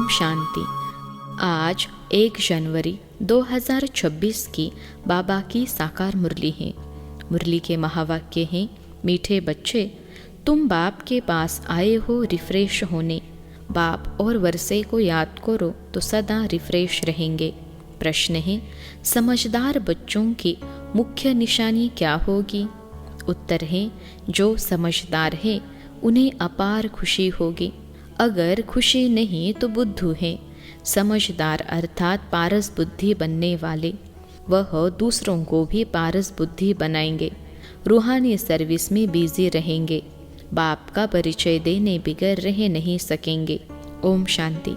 शांति। आज 1 जनवरी 2026 की बाबा की साकार मुरली है। मुरली के महावाक्य हैं, मीठे बच्चे, तुम बाप के पास आए हो रिफ्रेश होने। बाप और वर्षे को याद करो तो सदा रिफ्रेश रहेंगे। प्रश्न है, समझदार बच्चों की मुख्य निशानी क्या होगी? उत्तर है, जो समझदार है उन्हें अपार खुशी होगी। अगर खुशी नहीं तो बुद्धू है। समझदार अर्थात पारस बुद्धि बनने वाले, वह दूसरों को भी पारस बुद्धि बनाएंगे। रूहानी सर्विस में बिजी रहेंगे। बाप का परिचय देने बिगड़ रह नहीं सकेंगे। ओम शांति।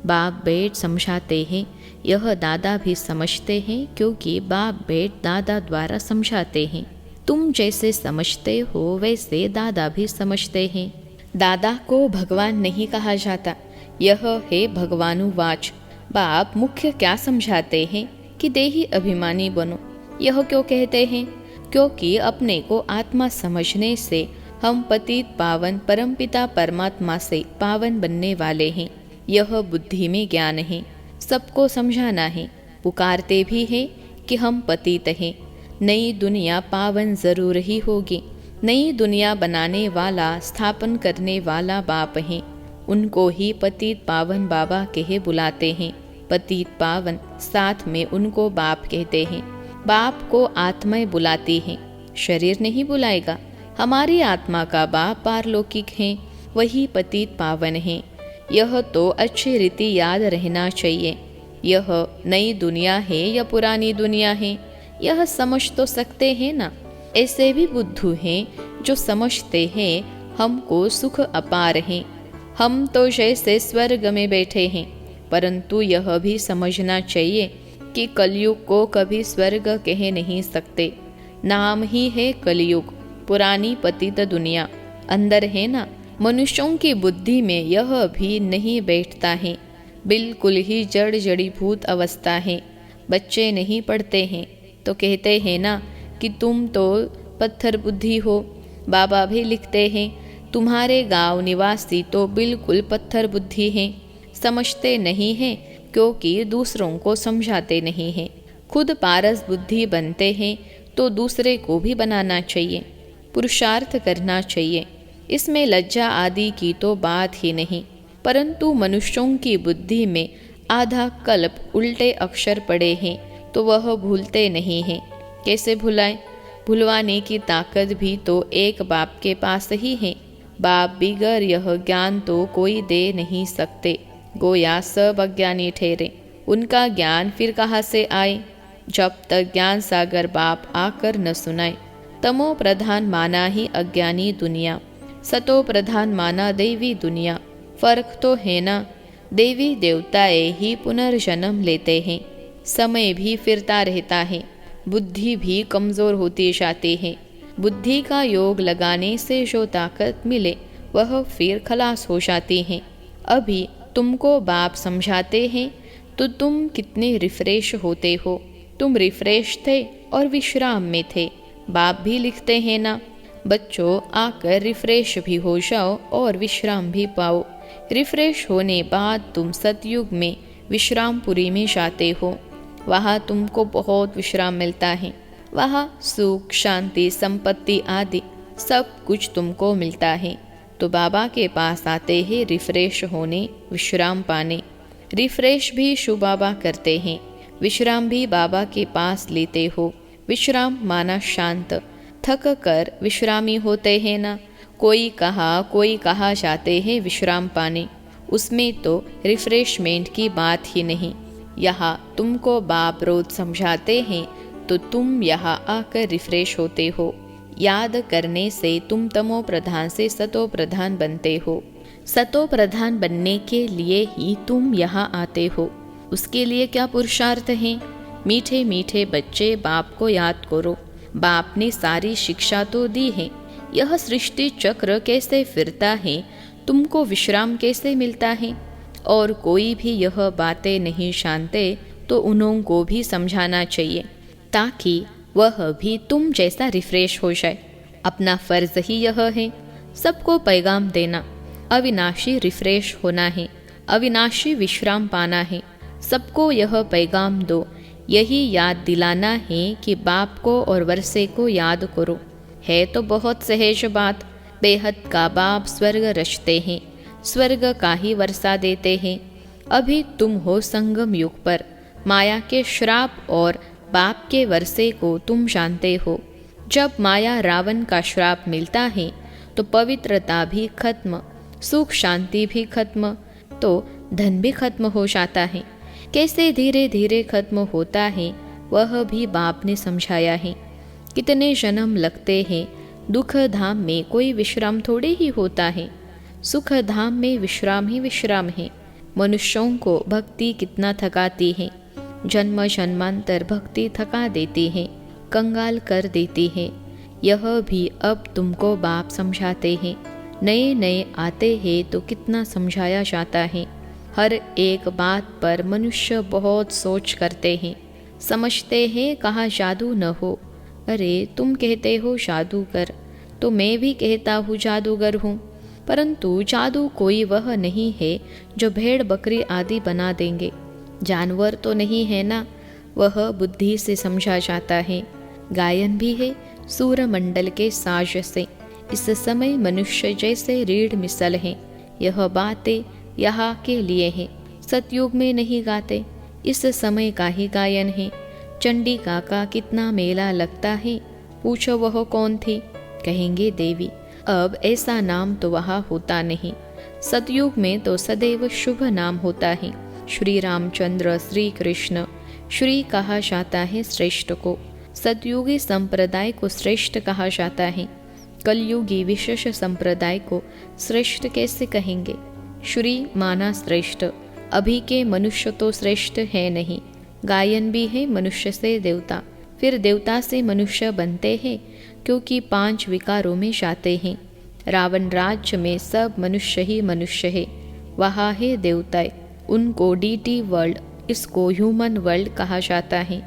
बाप बेट समझाते हैं, यह दादा भी समझते हैं, क्योंकि बाप बेट दादा द्वारा समझाते हैं। तुम जैसे समझते हो वैसे दादा भी समझते हैं। दादा को भगवान नहीं कहा जाता, यह है भगवानुवाच। बाप मुख्य क्या समझाते हैं कि देही अभिमानी बनो। यह क्यों कहते हैं? क्योंकि अपने को आत्मा समझने से हम पतित पावन परमपिता परमात्मा से पावन बनने वाले हैं। यह बुद्धि में ज्ञान है। सबको समझाना है। पुकारते भी हैं कि हम पतित हैं। नई दुनिया पावन जरूर ही होगी। नई दुनिया बनाने वाला, स्थापन करने वाला बाप है। उनको ही पतित पावन बाबा कहे बुलाते हैं। पतित पावन साथ में उनको बाप कहते हैं। बाप को आत्माएं बुलाती हैं, शरीर नहीं बुलाएगा। हमारी आत्मा का बाप पारलौकिक है, वही पतित पावन है। यह तो अच्छी रीति याद रहना चाहिए। यह नई दुनिया है या पुरानी दुनिया है, यह समझ तो सकते हैं ना। ऐसे भी बुद्धू हैं जो समझते हैं हमको सुख अपार है। हम तो जैसे स्वर्ग में बैठे हैं, परंतु यह भी समझना चाहिए कि कलयुग को कभी स्वर्ग कह नहीं सकते। नाम ही है कलयुग, पुरानी पतित दुनिया। अंदर है ना, मनुष्यों की बुद्धि में यह भी नहीं बैठता है। बिल्कुल ही जड़ जड़ीभूत अवस्था है। बच्चे नहीं पढ़ते हैं तो कहते हैं ना कि तुम तो पत्थर बुद्धि हो। बाबा भी लिखते हैं, तुम्हारे गांव निवासी तो बिल्कुल पत्थर बुद्धि हैं। समझते नहीं हैं क्योंकि दूसरों को समझाते नहीं हैं। खुद पारस बुद्धि बनते हैं तो दूसरे को भी बनाना चाहिए। पुरुषार्थ करना चाहिए। इसमें लज्जा आदि की तो बात ही नहीं। परंतु मनुष्यों की बुद्धि में आधा कल्प उल्टे अक्षर पड़े हैं तो वह भूलते नहीं हैं। कैसे भुलाएं? भुलवाने की ताकत भी तो एक बाप के पास ही है। बाप बिगर यह ज्ञान तो कोई दे नहीं सकते। गोया सब अज्ञानी ठहरे, उनका ज्ञान फिर कहाँ से आए? जब तक ज्ञान सागर बाप आकर न सुनाए। तमो प्रधान माना ही अज्ञानी दुनिया, सतो प्रधान माना देवी दुनिया। फर्क तो है ना। देवी देवताएं ही पुनर्जन्म लेते हैं। समय भी फिरता रहता है। बुद्धि भी कमज़ोर होती जाती है। बुद्धि का योग लगाने से जो ताकत मिले वह फिर खलास हो जाती है। अभी तुमको बाप समझाते हैं तो तुम कितने रिफ्रेश होते हो। तुम रिफ्रेश थे और विश्राम में थे। बाप भी लिखते हैं ना, बच्चों आकर रिफ्रेश भी हो जाओ और विश्राम भी पाओ। रिफ्रेश होने बाद तुम सतयुग में विश्रामपुरी में जाते हो। वहाँ तुमको बहुत विश्राम मिलता है। वहाँ सुख, शांति, संपत्ति आदि सब कुछ तुमको मिलता है। तो बाबा के पास आते हैं रिफ्रेश होने, विश्राम पाने। रिफ्रेश भी शिव बाबा करते हैं, विश्राम भी बाबा के पास लेते हो। विश्राम माना शांत। थक कर विश्रामी होते हैं ना। कोई कहा जाते हैं विश्राम पाने। उसमें तो रिफ्रेशमेंट की बात ही नहीं। यहाँ तुमको बाप रोज समझाते हैं तो तुम यहाँ आकर रिफ्रेश होते हो। याद करने से तुम तमो प्रधान से सतो प्रधान बनते हो। सतो प्रधान बनने के लिए ही तुम यहाँ आते हो। उसके लिए क्या पुरुषार्थ है? मीठे मीठे बच्चे, बाप को याद करो। बाप ने सारी शिक्षा तो दी है। यह सृष्टि चक्र कैसे फिरता है, तुमको विश्राम कैसे मिलता है। और कोई भी यह बातें नहीं जानते तो उन्हों को भी समझाना चाहिए, ताकि वह भी तुम जैसा रिफ्रेश हो जाए। अपना फर्ज ही यह है, सबको पैगाम देना। अविनाशी रिफ्रेश होना है। अविनाशी विश्राम पाना है। सबको यह पैगाम दो, यही याद दिलाना है कि बाप को और वर्षे को याद करो। है तो बहुत सहज बात, बेहद का बाप स्वर्ग रचते हैं, स्वर्ग का ही वर्षा देते हैं। अभी तुम हो संगम युग पर, माया के श्राप और बाप के वर्षे को तुम जानते हो। जब माया रावण का श्राप मिलता है तो पवित्रता भी खत्म, सुख शांति भी खत्म, तो धन भी खत्म हो जाता है। कैसे धीरे धीरे खत्म होता है वह भी बाप ने समझाया है। कितने जन्म लगते हैं, दुख धाम में कोई विश्राम थोड़े ही होता है, सुख धाम में विश्राम ही विश्राम है। मनुष्यों को भक्ति कितना थकाती है, जन्म जन्मांतर भक्ति थका देती है, कंगाल कर देती है। यह भी अब तुमको बाप समझाते हैं। नए नए आते हैं तो कितना समझाया जाता है। हर एक बात पर मनुष्य बहुत सोच करते हैं, समझते हैं कहाँ जादू न हो। अरे तुम कहते हो जादूगर, तो मैं भी कहता हूँ जादूगर हूँ, परंतु जादू कोई वह नहीं है जो भेड़ बकरी आदि बना देंगे। जानवर तो नहीं है ना, वह बुद्धि से समझा जाता है। गायन भी है सूरमंडल के साज से। इस समय मनुष्य जैसे रीढ़ मिसल हैं। यह बातें यहाँ के लिए हैं, सतयुग में नहीं गाते। इस समय का ही गायन है। चंडिका का कितना मेला लगता है, पूछो वह कौन थी, कहेंगे देवी। अब ऐसा नाम तो वहाँ होता नहीं। सतयुग में तो सदैव शुभ नाम होता है। श्री रामचंद्र, श्री कृष्ण, श्री कहा जाता है श्रेष्ठ को। सतयुगी संप्रदाय को श्रेष्ठ कहा जाता है। कलयुगी विशेष संप्रदाय को श्रेष्ठ कैसे कहेंगे? श्री माना श्रेष्ठ। अभी के मनुष्य तो श्रेष्ठ है नहीं। गायन भी है मनुष्य से देवता, फिर देवता से मनुष्य बनते हैं, क्योंकि 5 विकारों में जाते हैं। रावण राज्य में सब मनुष्य ही मनुष्य है, वहाँ है देवताएं। उनको डीटी वर्ल्ड, इसको ह्यूमन वर्ल्ड कहा जाता है।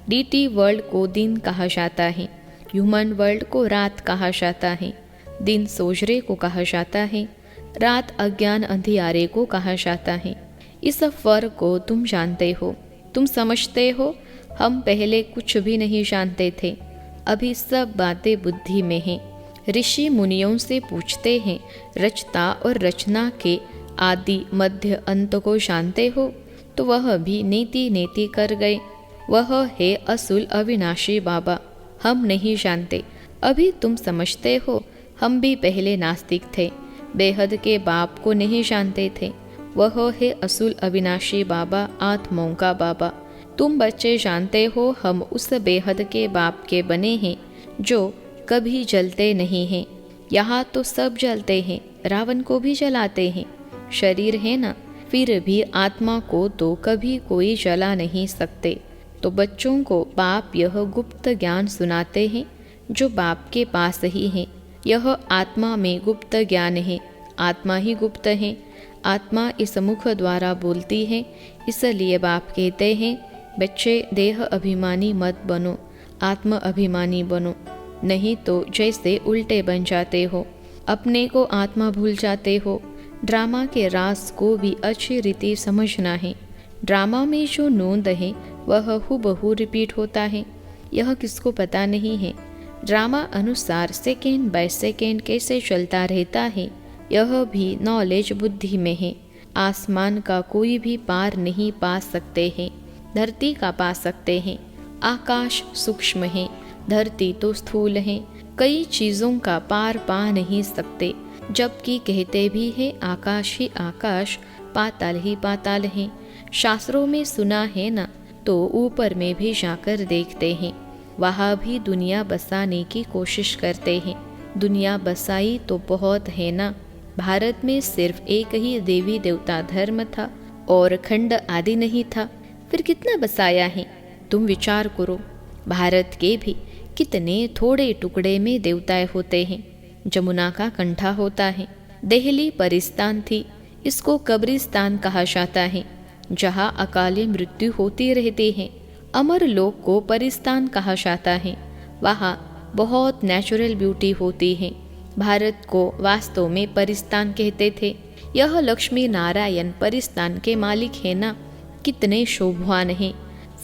डीटी वर्ल्ड को दिन कहा जाता है, ह्यूमन वर्ल्ड को रात कहा जाता है। दिन सोजरे को कहा जाता है, रात अज्ञान अंधियारे को कहा जाता है। इस फर्क को तुम जानते हो, तुम समझते हो। हम पहले कुछ भी नहीं जानते थे, अभी सब बातें बुद्धि में हैं। ऋषि मुनियों से पूछते हैं, रचता और रचना के आदि मध्य अंत को जानते हो? तो वह भी नेति नेति कर गए। वह है असुल अविनाशी बाबा। हम नहीं जानते, अभी तुम समझते हो। हम भी पहले नास्तिक थे, बेहद के बाप को नहीं जानते थे। वह है असुल अविनाशी बाबा, आत्माओं का बाबा। तुम बच्चे जानते हो हम उस बेहद के बाप के बने हैं जो कभी जलते नहीं हैं। यहाँ तो सब जलते हैं, रावण को भी जलाते हैं। शरीर है ना, फिर भी आत्मा को तो कभी कोई जला नहीं सकते। तो बच्चों को बाप यह गुप्त ज्ञान सुनाते हैं जो बाप के पास ही है। यह आत्मा में गुप्त ज्ञान है, आत्मा ही गुप्त है। आत्मा इस मुख द्वारा बोलती है, इसलिए बाप कहते हैं, बच्चे देह अभिमानी मत बनो, आत्म अभिमानी बनो, नहीं तो जैसे उल्टे बन जाते हो, अपने को आत्मा भूल जाते हो। ड्रामा के रास को भी अच्छी रीति समझना है। ड्रामा में जो नोंद है वह हूबहू रिपीट होता है, यह किसको पता नहीं है। ड्रामा अनुसार सेकेंड बाय सेकेंड कैसे चलता रहता है, यह भी नॉलेज बुद्धि में है। आसमान का कोई भी पार नहीं पा सकते हैं, धरती का पा सकते हैं। आकाश सूक्ष्म है, धरती तो स्थूल है। कई चीज़ों का पार पा नहीं सकते, जबकि कहते भी है आकाश ही आकाश, पाताल ही पाताल है। शास्त्रों में सुना है ना, तो ऊपर में भी जाकर देखते हैं, वहाँ भी दुनिया बसाने की कोशिश करते हैं। दुनिया बसाई तो बहुत है ना। भारत में सिर्फ एक ही देवी देवता धर्म था और खंड आदि नहीं था, फिर कितना बसाया है? तुम विचार करो। भारत के भी कितने थोड़े टुकड़े में देवताएं होते हैं। जमुना का कंठा होता है। दिल्ली परिस्तान थी, इसको कब्रिस्तान कहा जाता है, जहाँ अकाले मृत्यु होती रहती है। अमर लोक को परिस्तान कहा जाता है, वहाँ बहुत नेचुरल ब्यूटी होती है। भारत को वास्तव में परिस्तान कहते थे। यह लक्ष्मी नारायण परिस्तान के मालिक है ना, कितने शोभवान हैं,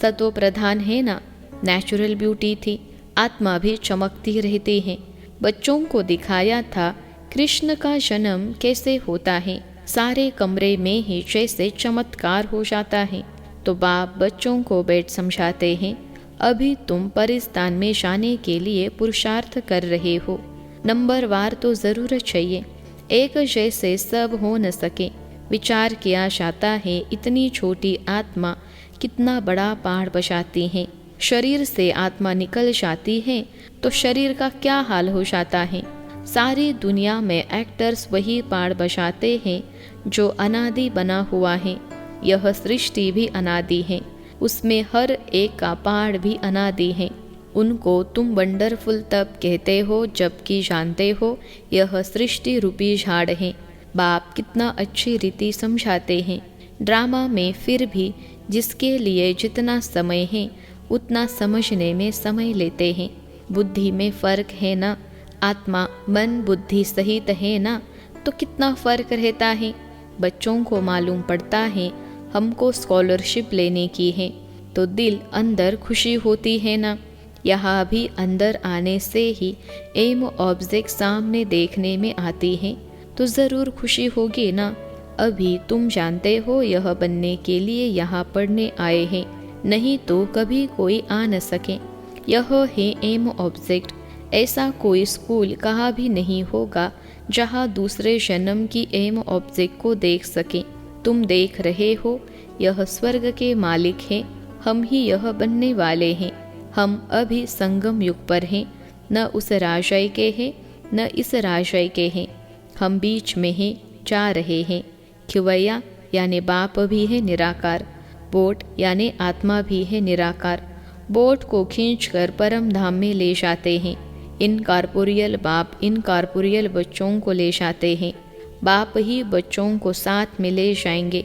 सतो प्रधान है ना, नेचुरल ब्यूटी थी, आत्मा भी चमकती रहती है। बच्चों को दिखाया था कृष्ण का जन्म कैसे होता है, सारे कमरे में ही जैसे चमत्कार हो जाता है। तो बाप बच्चों को बैठ समझाते हैं, अभी तुम परिस्तान में जाने के लिए पुरुषार्थ कर रहे हो, नंबरवार तो ज़रूर चाहिए, एक जैसे सब हो न सके। विचार किया जाता है इतनी छोटी आत्मा कितना बड़ा पहाड़ बसाती है। शरीर से आत्मा निकल जाती है तो शरीर का क्या हाल हो जाता है। सारी दुनिया में एक्टर्स वही पहाड़ बसाते हैं जो अनादि बना हुआ है। यह सृष्टि भी अनादि है, उसमें हर एक का पहाड़ भी अनादि है। उनको तुम वंडरफुल तब कहते हो जबकि जानते हो यह सृष्टि रूपी झाड़ है। बाप कितना अच्छी रीति समझाते हैं। ड्रामा में फिर भी जिसके लिए जितना समय है उतना समझने में समय लेते हैं। बुद्धि में फर्क है ना, आत्मा मन बुद्धि सहित है ना, तो कितना फर्क रहता है। बच्चों को मालूम पड़ता है हमको स्कॉलरशिप लेने की है, तो दिल अंदर खुशी होती है ना। यहाँ भी अंदर आने से ही एम ऑब्जेक्ट सामने देखने में आती है तो ज़रूर खुशी होगी ना। अभी तुम जानते हो यह बनने के लिए यहाँ पढ़ने आए हैं, नहीं तो कभी कोई आ न सके। यह है एम ऑब्जेक्ट। ऐसा कोई स्कूल कहाँ भी नहीं होगा जहाँ दूसरे जन्म की एम ऑब्जेक्ट को देख सके। तुम देख रहे हो यह स्वर्ग के मालिक हैं, हम ही यह बनने वाले हैं। हम अभी संगम युग पर हैं, न उस राजय के हैं न इस राजय के हैं, हम बीच में हैं, जा रहे हैं। खिवैया यानी बाप भी है निराकार, बोट यानी आत्मा भी है निराकार। बोट को खींचकर परम धाम में ले जाते हैं। इनकॉर्पोरियल बाप इनकॉर्पोरियल बच्चों को ले जाते हैं, बाप ही बच्चों को साथ में ले जाएंगे।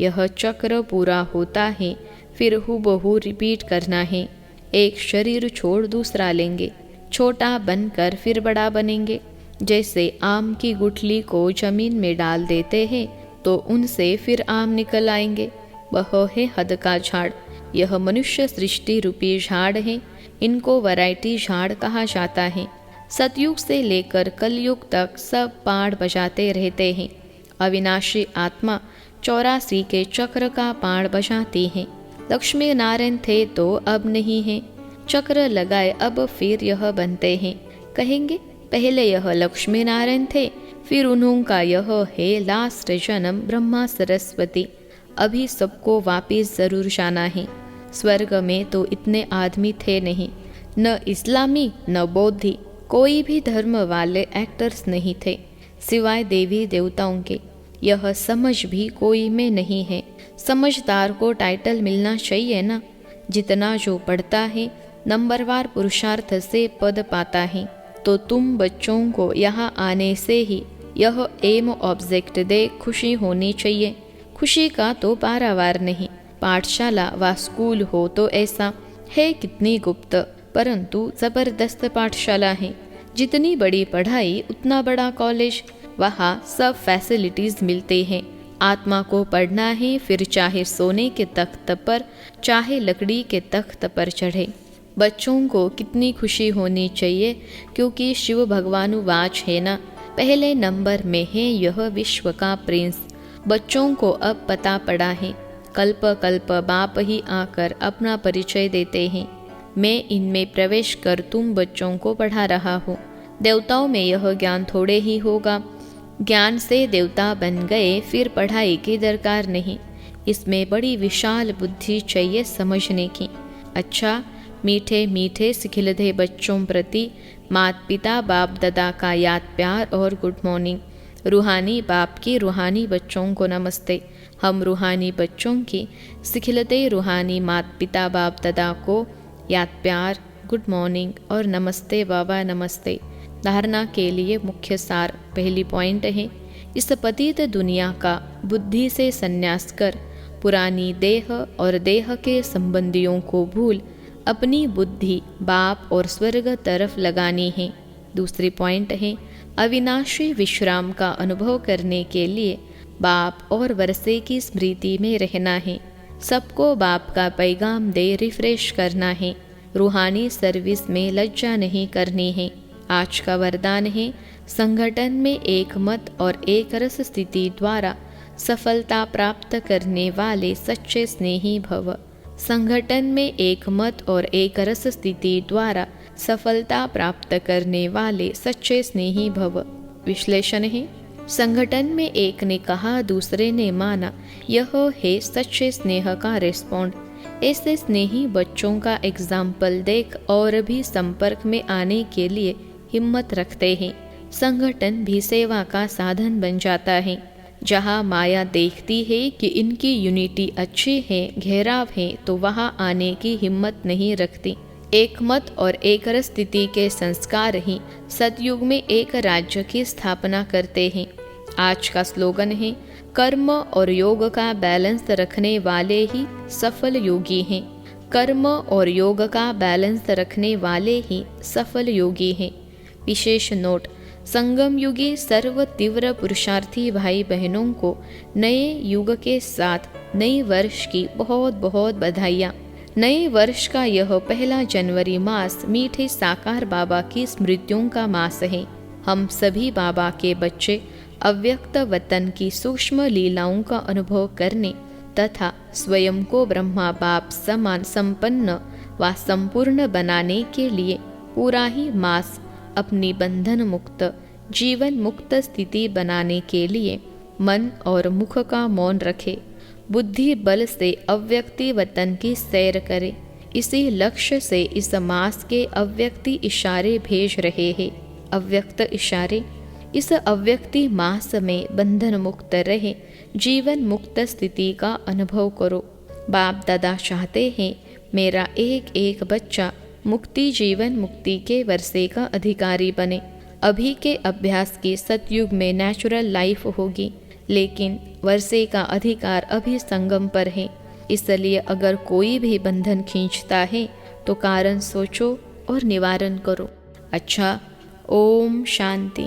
यह चक्र पूरा होता है, फिर हूबहू रिपीट करना है। एक शरीर छोड़ दूसरा लेंगे, छोटा बनकर फिर बड़ा बनेंगे। जैसे आम की गुठली को जमीन में डाल देते हैं तो उनसे फिर आम निकल आएंगे। वह है हद का झाड़। यह मनुष्य सृष्टि रूपी झाड़ है, इनको वैरायटी झाड़ कहा जाता है। सतयुग से लेकर कलयुग तक सब पाड़ बजाते रहते हैं। अविनाशी आत्मा 84 के चक्र का पाड़ बजाती है। लक्ष्मी नारायण थे तो अब नहीं है, चक्र लगाए अब फिर यह बनते हैं। कहेंगे पहले यह लक्ष्मी नारायण थे, फिर उन्होंका यह है लास्ट जन्म ब्रह्मा सरस्वती। अभी सबको वापिस जरूर जाना है। स्वर्ग में तो इतने आदमी थे नहीं, न इस्लामी न बौद्धि, कोई भी धर्म वाले एक्टर्स नहीं थे सिवाय देवी देवताओं के। यह समझ भी कोई में नहीं है। समझदार को टाइटल मिलना चाहिए ना। जितना जो पढ़ता है नंबरवार पुरुषार्थ से पद पाता है। तो तुम बच्चों को यहाँ आने से ही यह एम ऑब्जेक्ट दे खुशी होनी चाहिए। खुशी का तो पारावार नहीं। पाठशाला व स्कूल हो तो ऐसा है कितनी गुप्त परंतु जबरदस्त पाठशाला है। जितनी बड़ी पढ़ाई उतना बड़ा कॉलेज, वहाँ सब फैसिलिटीज मिलते हैं। आत्मा को पढ़ना है, फिर चाहे सोने के तख्त पर चाहे लकड़ी के तख्त पर चढ़े। बच्चों को कितनी खुशी होनी चाहिए, क्योंकि शिव भगवानुवाच है ना, पहले नंबर में है यह विश्व का प्रिंस। बच्चों को अब पता पड़ा है। कल्प कल्प बाप ही आकर अपना परिचय देते हैं। मैं इनमें प्रवेश कर तुम बच्चों को पढ़ा रहा हूँ। देवताओं में यह ज्ञान थोड़े ही होगा। ज्ञान से देवता बन गए, फिर पढ़ाई की दरकार नहीं। इसमें बड़ी विशाल बुद्धि चाहिए समझने की। अच्छा, मीठे मीठे सिखिलधे बच्चों प्रति माता पिता बाप दादा का याद प्यार और गुड मॉर्निंग। रूहानी बाप की रूहानी बच्चों को नमस्ते। हम रूहानी बच्चों की सिखिलते रूहानी माता पिता बाप दादा को याद प्यार, गुड मॉर्निंग और नमस्ते बाबा नमस्ते। धारणा के लिए मुख्य सार पहली पॉइंट है, इस पतित दुनिया का बुद्धि से संन्यास कर पुरानी देह और देह के संबंधियों को भूल अपनी बुद्धि बाप और स्वर्ग तरफ लगानी है। दूसरी पॉइंट है, अविनाशी विश्राम का अनुभव करने के लिए बाप और वर्षे की स्मृति में रहना है। सबको बाप का पैगाम दे रिफ्रेश करना है। रूहानी सर्विस में लज्जा नहीं करनी है। आज का वरदान है, संगठन में एक मत और एक रस स्थिति द्वारा सफलता प्राप्त करने वाले सच्चे स्नेही भव। संगठन में एक मत और एक रस स्थिति द्वारा सफलता प्राप्त करने वाले सच्चे स्नेही भव। विश्लेषण है, संगठन में एक ने कहा, दूसरे ने माना, यह है सच्चे स्नेह का रिस्पॉन्ड। ऐसे स्नेही बच्चों का एग्जाम्पल देख और भी संपर्क में आने के लिए हिम्मत रखते हैं। संगठन भी सेवा का साधन बन जाता है। जहाँ माया देखती है कि इनकी यूनिटी अच्छी है, घेराव है, तो वहाँ आने की हिम्मत नहीं रखती। एक मत और एक रस स्थिति के संस्कार ही सतयुग में एक राज्य की स्थापना करते हैं। आज का स्लोगन है, कर्म और योग का बैलेंस रखने वाले ही सफल योगी हैं। कर्म और योग का बैलेंस रखने वाले ही सफल योगी हैं। विशेष नोट, संगम युगी सर्व तीव्र पुरुषार्थी भाई बहनों को नए युग के साथ नए वर्ष की बहुत बहुत बधाइयाँ। नए वर्ष का यह पहला जनवरी मास मीठे साकार बाबा की स्मृतियों का मास है। हम सभी बाबा के बच्चे अव्यक्त वतन की सूक्ष्म लीलाओं का अनुभव करने तथा स्वयं को ब्रह्मा बाप समान संपन्न व संपूर्ण बनाने के लिए पूरा ही मास अपनी बंधन मुक्त जीवन मुक्त स्थिति बनाने के लिए मन और मुख का मौन रखे, बुद्धि बल से अव्यक्ति वतन की सैर करे। इसी लक्ष्य से इस मास के अव्यक्ति इशारे भेज रहे हैं। अव्यक्त इशारे, इस अव्यक्ति मास में बंधन मुक्त रहे, जीवन मुक्त स्थिति का अनुभव करो। बाप दादा चाहते हैं मेरा एक एक बच्चा मुक्ति जीवन मुक्ति के वर्षे का अधिकारी बने। अभी के अभ्यास की सतयुग में नेचुरल लाइफ होगी, लेकिन वर्षे का अधिकार अभी संगम पर है। इसलिए अगर कोई भी बंधन खींचता है तो कारण सोचो और निवारण करो। अच्छा, ओम शांति।